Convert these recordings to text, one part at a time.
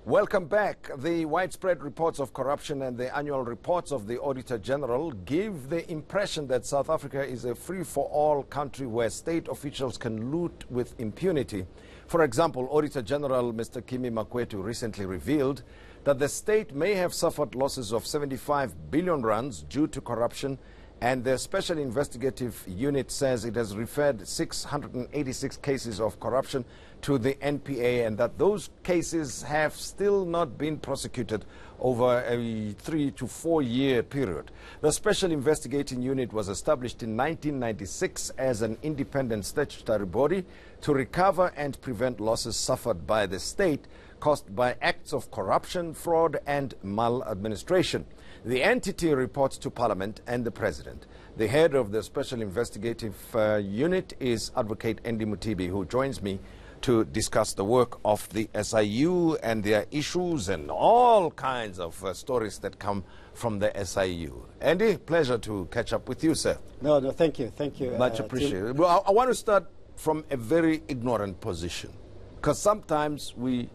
Welcome back. The widespread reports of corruption and the annual reports of the Auditor General give the impression that South Africa is a free-for-all country where state officials can loot with impunity. For example, Auditor General Mr. Kimi Makwetu recently revealed that the state may have suffered losses of 75 billion rands due to corruption, and the Special Investigative Unit says it has referred 686 cases of corruption to the NPA, and that those cases have still not been prosecuted over a 3 to 4 year period. The Special Investigating Unit was established in 1996 as an independent statutory body to recover and prevent losses suffered by the state caused by acts of corruption, fraud and maladministration. The entity reports to Parliament and the President. The head of the Special Investigative Unit is Advocate Andy Mothibi, who joins me to discuss the work of the SIU and their issues and all kinds of stories that come from the SIU. Andy, pleasure to catch up with you, sir. No, thank you. Much appreciated. Well, I want to start from a very ignorant position, because sometimes we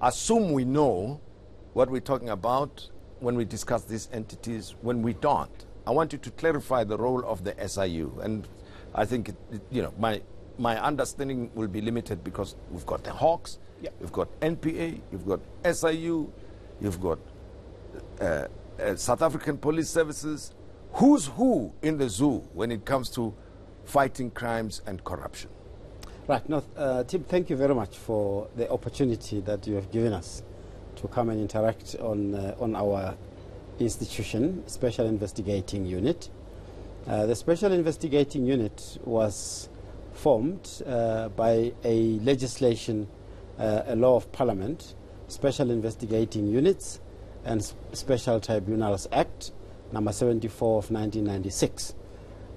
assume we know what we're talking about when we discuss these entities, when we don't. I want you to clarify the role of the SIU, and I think my understanding will be limited because we've got the Hawks, you've got NPA, you've got SIU, you've got South African Police Services. Who's who in the zoo when it comes to fighting crimes and corruption? Right. No, Tim, thank you very much for the opportunity that you have given us to come and interact on our institution, Special Investigating Unit. The Special Investigating Unit was formed by a legislation, a law of Parliament, Special Investigating Units and Special Tribunals Act, number 74 of 1996.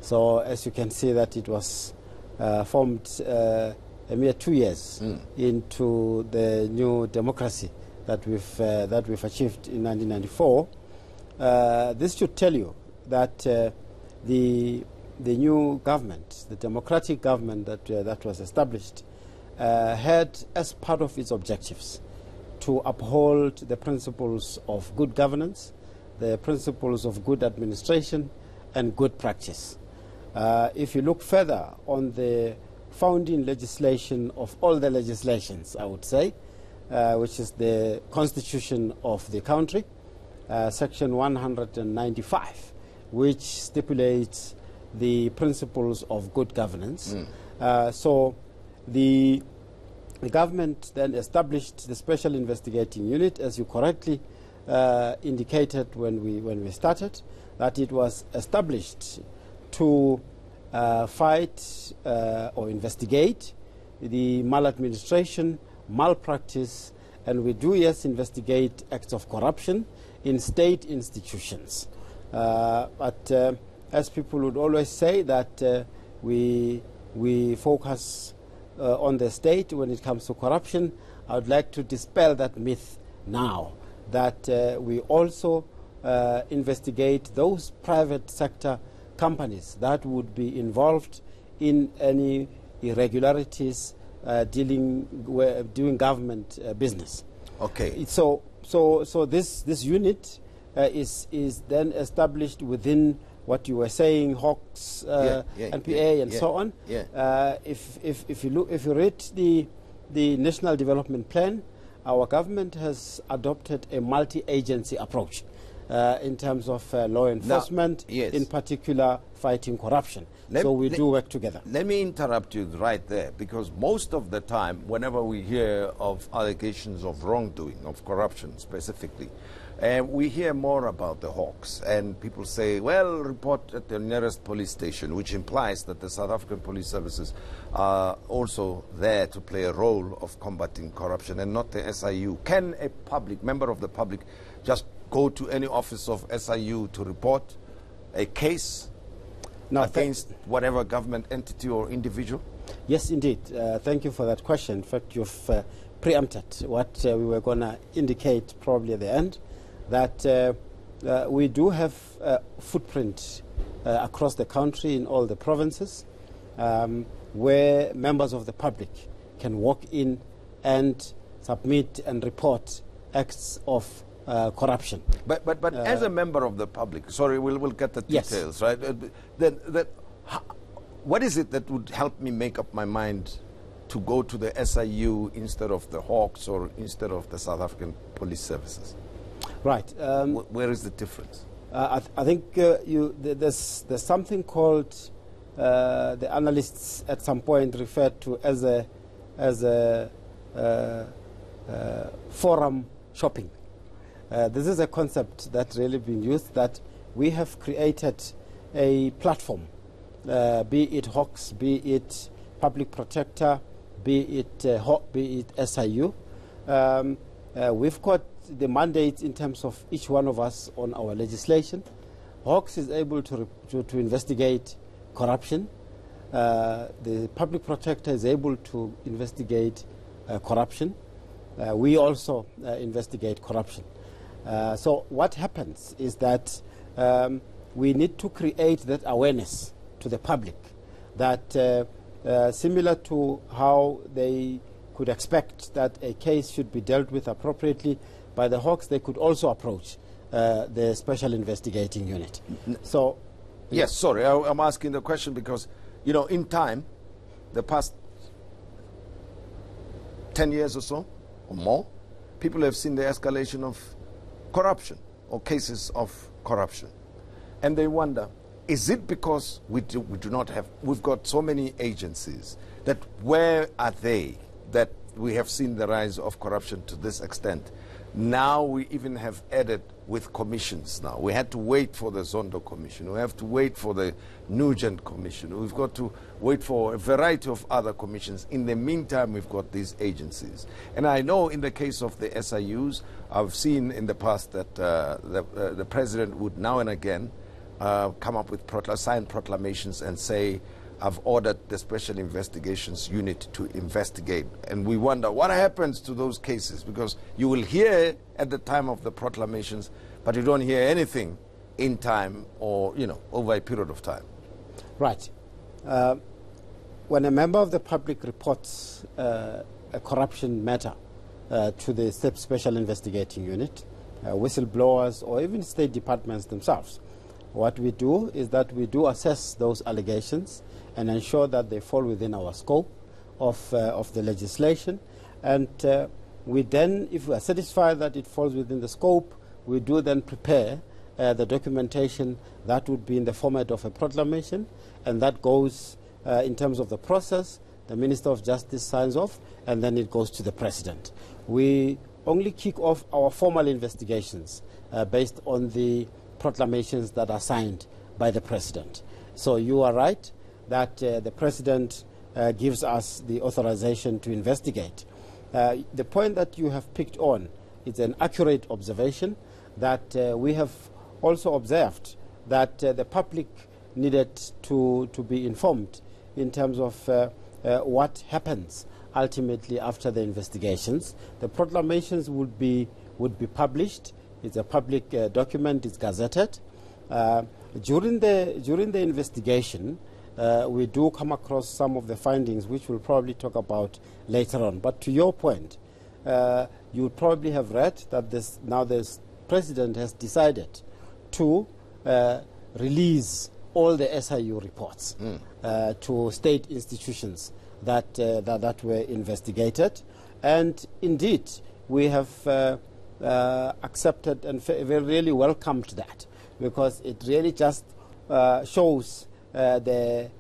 So as you can see that it was formed a mere 2 years into the new democracy that we've achieved in 1994. This should tell you that the new government, the democratic government that was established, had as part of its objectives to uphold the principles of good governance, the principles of good administration and good practice. If you look further on the founding legislation of all the legislations, I would say, which is the Constitution of the country, Section 195, which stipulates the principles of good governance. So the government then established the Special Investigating Unit, as you correctly indicated when we started, that it was established to fight or investigate the maladministration, malpractice, and we do, yes, investigate acts of corruption in state institutions. But as people would always say that we focus on the state when it comes to corruption, I would like to dispel that myth now, that we also investigate those private sector companies that would be involved in any irregularities doing government business. Okay. So this unit is then established within what you were saying, Hawks, NPA, and so on. If you read the National Development Plan, our government has adopted a multi-agency approach in terms of law enforcement, in particular fighting corruption. So we do work together. Let me interrupt you right there, because most of the time, whenever we hear of allegations of wrongdoing, of corruption specifically, we hear more about the Hawks, and people say, well, report at the nearest police station, which implies that the South African Police Services are also there to play a role of combating corruption and not the SIU. Can a member of the public just go to any office of SIU to report a case against whatever government entity or individual? Yes, indeed. Thank you for that question. In fact, you've preempted what we were going to indicate probably at the end, that we do have a footprint across the country in all the provinces where members of the public can walk in and submit and report acts of corruption. But as a member of the public, sorry, we'll get the details, yes. right? What is it that would help me make up my mind to go to the SIU instead of the Hawks or instead of the South African Police Services? Right. Where is the difference? I think there's something called the analysts at some point referred to as a forum shopping. This is a concept that's really been used, that we have created a platform, be it Hawks, be it Public Protector, be it SIU. We've got the mandates in terms of each one of us on our legislation. Hawks is able to investigate corruption. The Public Protector is able to investigate corruption. We also investigate corruption. So what happens is that we need to create that awareness to the public that similar to how they could expect that a case should be dealt with appropriately by the Hawks, they could also approach the Special Investigating Unit. So, yes, sorry, I'm asking the question because, you know, in time, the past 10 years or so, or more, people have seen the escalation of corruption or cases of corruption. And they wonder, is it because we do not have, we've got so many agencies, that where are they that we have seen the rise of corruption to this extent? Now we even have added with commissions now. We had to wait for the Zondo Commission. We have to wait for the Nugent Commission. We've got to wait for a variety of other commissions. In the meantime, we've got these agencies. And I know in the case of the SIUs, I've seen in the past that the President would now and again come up with signed proclamations and say, I've ordered the Special Investigations Unit to investigate. And we wonder what happens to those cases, because you will hear at the time of the proclamations, but you don't hear anything in time or, you know, over a period of time. Right. When a member of the public reports a corruption matter to the Special Investigating Unit, whistleblowers or even state departments themselves, what we do is that we do assess those allegations and ensure that they fall within our scope of the legislation. And we then, if we are satisfied that it falls within the scope, we do then prepare the documentation that would be in the format of a proclamation, and that goes in terms of the process. The Minister of Justice signs off, and then it goes to the President. We only kick off our formal investigations based on the proclamations that are signed by the President. So you are right that the President gives us the authorization to investigate. The point that you have picked on is an accurate observation that we have also observed that the public needed to be informed in terms of what happens ultimately after the investigations. The proclamations would be published. It's a public document. It's gazetted. During the investigation, we do come across some of the findings, which we'll probably talk about later on. But to your point, you would probably have read that the President has decided to release all the SIU reports to state institutions that were investigated. And indeed, we have accepted and really welcomed that, because it really just shows the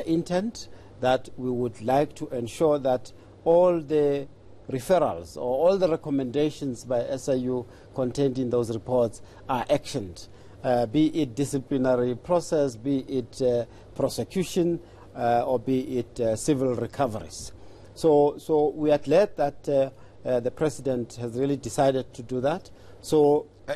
intent that we would like to ensure that all the referrals or all the recommendations by SIU contained in those reports are actioned, be it disciplinary process, be it prosecution, or be it civil recoveries. So we are glad that the President has really decided to do that.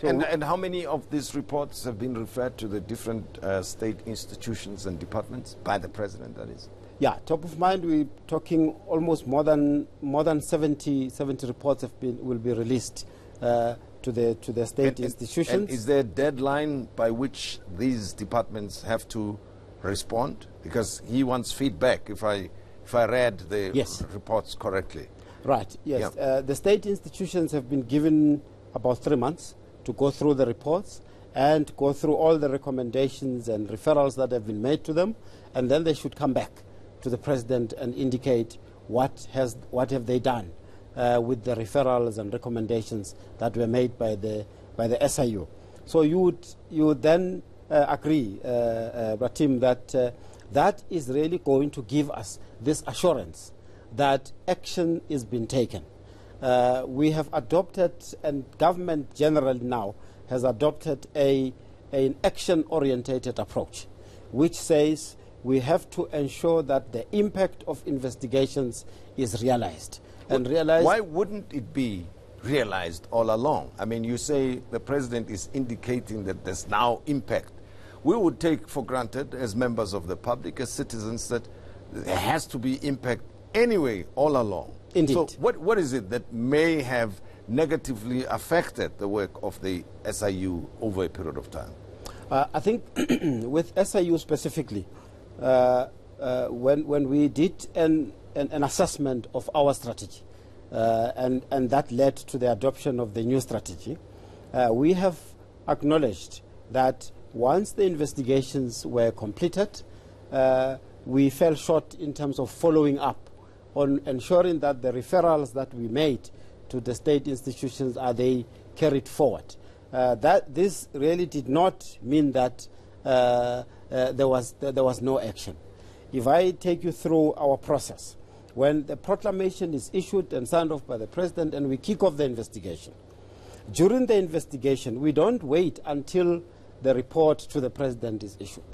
And how many of these reports have been referred to the different state institutions and departments by the President, that is? Yeah, top of mind, we're talking almost more than 70 reports will be released to the state institutions. And is there a deadline by which these departments have to respond? Because he wants feedback, if I read the reports correctly. Right, yes. Yeah. The state institutions have been given about 3 months to go through the reports and go through all the recommendations and referrals that have been made to them, and then they should come back to the president and indicate what have they done with the referrals and recommendations that were made by the SIU. So you would then agree, Ratim, that that is really going to give us this assurance that action is being taken. We have adopted, and government generally now has adopted an action-orientated approach, which says we have to ensure that the impact of investigations is realized. And realized. Why wouldn't it be realized all along? I mean, you say the president is indicating that there's now impact. We would take for granted as members of the public, as citizens, that there has to be impact anyway all along. Indeed. So what is it that may have negatively affected the work of the SIU over a period of time? I think with SIU specifically, when we did an assessment of our strategy, and that led to the adoption of the new strategy, we have acknowledged that once the investigations were completed, we fell short in terms of following up on ensuring that the referrals that we made to the state institutions are they carried forward. That this really did not mean that there was no action. If I take you through our process, when the proclamation is issued and signed off by the president and we kick off the investigation, during the investigation we don't wait until the report to the president is issued.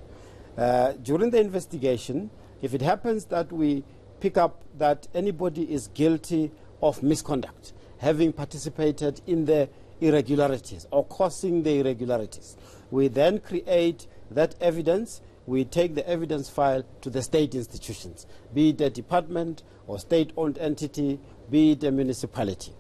During the investigation, if it happens that we pick up that anybody is guilty of misconduct, having participated in the irregularities or causing the irregularities, we then create that evidence. We take the evidence file to the state institutions, be it a department or state-owned entity, be it a municipality.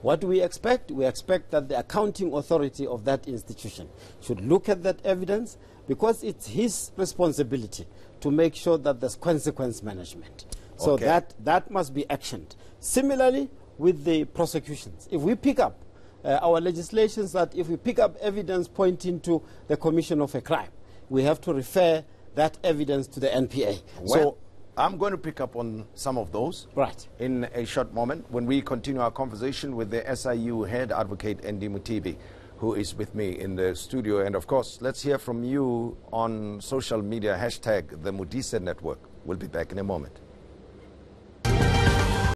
What we expect that the accounting authority of that institution should look at that evidence, because it's his responsibility to make sure that there's consequence management. So Okay. that must be actioned. Similarly, with the prosecutions, if we pick up our legislations, that if we pick up evidence pointing to the commission of a crime, we have to refer that evidence to the NPA. Well, I'm going to pick up on some of those in a short moment when we continue our conversation with the SIU head advocate, Andy Mothibi, who is with me in the studio. And of course, let's hear from you on social media, hashtag the Modise Network. We'll be back in a moment.